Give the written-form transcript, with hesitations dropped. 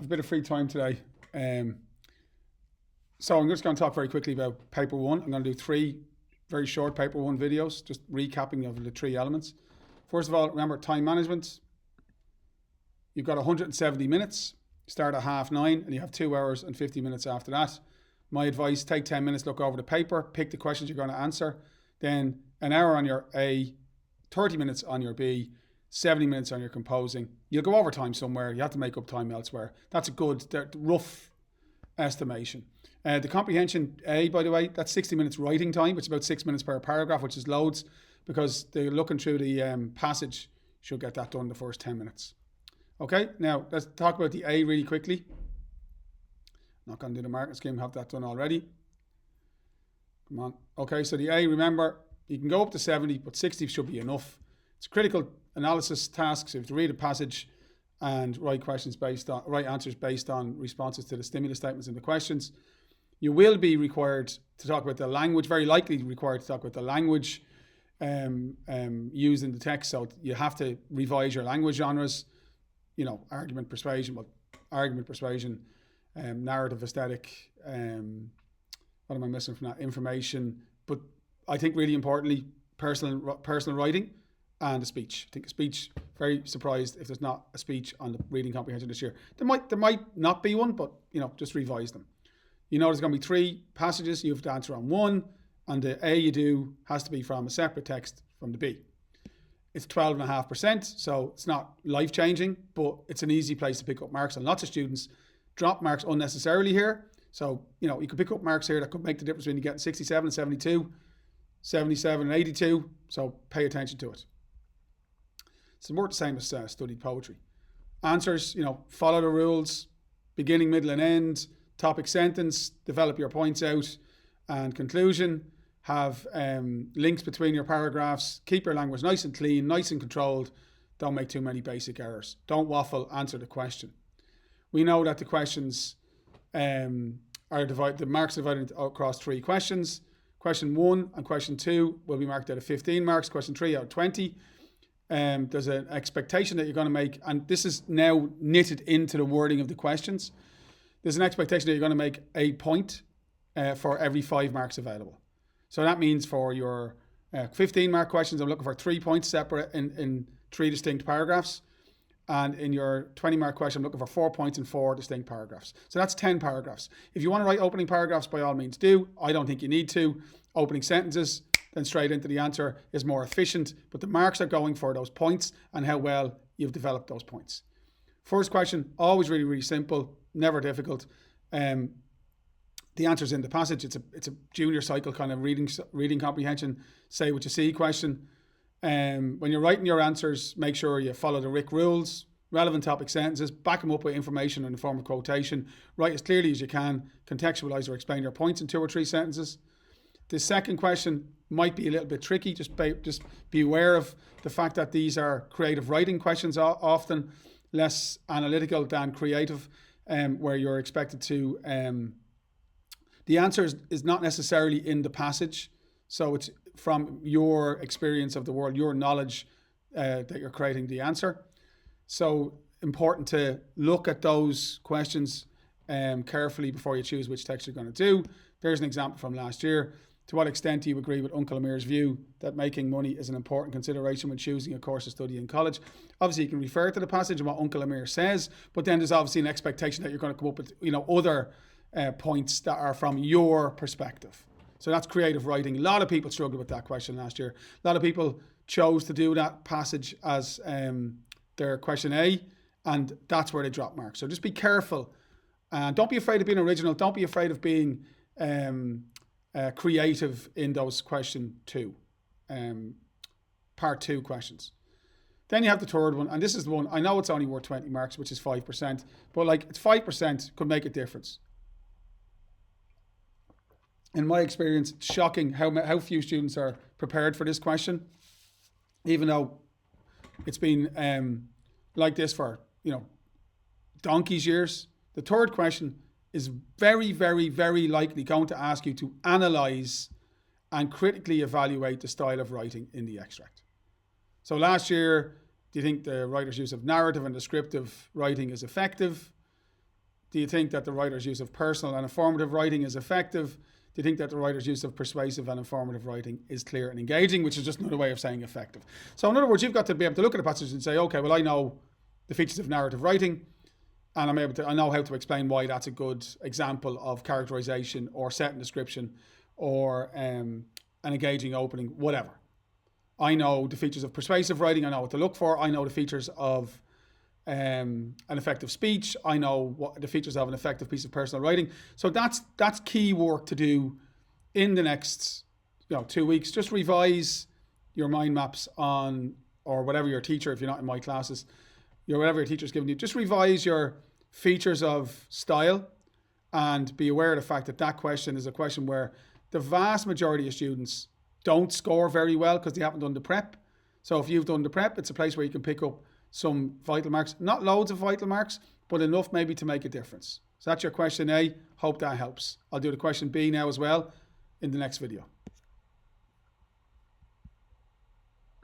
I've a bit of free time today. So I'm just going to talk very quickly about paper one. I'm going to do 3 very short paper one videos, just recapping of the 3 elements. First of all, remember time management. You've got 170 minutes, start at 9:30, and you have 2 hours and 50 minutes after that. My advice, take 10 minutes, look over the paper, pick the questions you're going to answer, then an hour on your A, 30 minutes on your B, 70 minutes on your composing. You'll go over time somewhere, you have to make up time elsewhere. That's a good, rough estimation. The comprehension A, by the way, that's 60 minutes writing time, which is about 6 minutes per paragraph, which is loads, because they're looking through the passage, should get that done the first 10 minutes. Okay, now let's talk about the A really quickly. Not going to do the marking scheme, have that done already. Come on. Okay, so the A, remember, you can go up to 70, but 60 should be enough. It's a critical analysis task, so you have to read a passage and write answers based on responses to the stimulus statements in the questions. You will be required to talk about the language, very likely required to talk about the language used in the text. So you have to revise your language genres, argument, persuasion, narrative, aesthetic, what am I missing from that? Information. But I think really importantly, personal writing and a speech. I think a speech, very surprised if there's not a speech on the reading comprehension this year. There might not be one, but just revise them. There's going to be 3 passages. You have to answer on 1, and the A you do has to be from a separate text from the B. It's 12.5%, so it's not life-changing, but it's an easy place to pick up marks. And lots of students drop marks unnecessarily here. So, you could pick up marks here that could make the difference when you get 67 and 72, 77 and 82. So pay attention to it. It's more the same as studied poetry. Answers, follow the rules, beginning, middle and end, topic sentence, develop your points out, and conclusion. Have links between your paragraphs. Keep your language nice and clean, nice and controlled. Don't make too many basic errors. Don't waffle, answer the question. We know that the questions are divided, the marks are divided across 3 questions. Question 1 and question 2 will be marked out of 15 marks. Question 3 out of 20. There's an expectation that you're going to make, and this is now knitted into the wording of the questions. There's an expectation that you're going to make a point for every 5 marks available. So that means for your 15 mark questions, I'm looking for 3 points separate in 3 distinct paragraphs. And in your 20 mark question, I'm looking for 4 points in 4 distinct paragraphs. So that's 10 paragraphs. If you want to write opening paragraphs, by all means do. I don't think you need to. Opening sentences, then straight into the answer is more efficient. But the marks are going for those points and how well you've developed those points. First question, always really, really simple, never difficult. The answer's in the passage. It's a junior cycle kind of reading comprehension, say what you see question. When you're writing your answers, make sure you follow the RIC rules, relevant topic sentences, back them up with information in the form of quotation, write as clearly as you can, contextualize or explain your points in 2 or 3 sentences. The second question might be a little bit tricky. Just be aware of the fact that these are creative writing questions, often less analytical than creative, where you're expected to... the answer is not necessarily in the passage, so it's from your experience of the world, your knowledge that you're creating the answer. So important to look at those questions carefully before you choose which text you're going to do. There's an example from last year. To what extent do you agree with Uncle Amir's view that making money is an important consideration when choosing a course to study in college? Obviously, you can refer to the passage and what Uncle Amir says, but then there's obviously an expectation that you're going to come up with other points that are from your perspective. So that's creative writing. A lot of people struggled with that question last year. A lot of people chose to do that passage as their question A, and that's where they drop marks. So just be careful. And don't be afraid of being original. Don't be afraid of being creative in those question 2, part 2 questions. Then you have the third one, and this is the one, I know it's only worth 20 marks, which is 5%, but it's 5% could make a difference. In my experience, it's shocking how few students are prepared for this question, even though it's been like this for, donkey's years. The third question is very, very, very likely going to ask you to analyse and critically evaluate the style of writing in the extract. So last year, do you think the writer's use of narrative and descriptive writing is effective? Do you think that the writer's use of personal and informative writing is effective? Do you think that the writer's use of persuasive and informative writing is clear and engaging, which is just another way of saying effective? So in other words, you've got to be able to look at a passage and say, okay, well, I know the features of narrative writing, and I know how to explain why that's a good example of characterization or set and description or an engaging opening, whatever. I know the features of persuasive writing. I know what to look for. I know the features of an effective speech. I know what the features of an effective piece of personal writing. So that's key work to do in the next 2 weeks. Just revise your mind maps on, or whatever your teacher, if you're not in my classes, whatever your teacher's giving you, just revise your features of style and be aware of the fact that that question is a question where the vast majority of students don't score very well because they haven't done the prep. So if you've done the prep, it's a place where you can pick up some vital marks, not loads of vital marks, but enough maybe to make a difference. So that's your question A. Hope that helps. I'll do the question B now as well in the next video.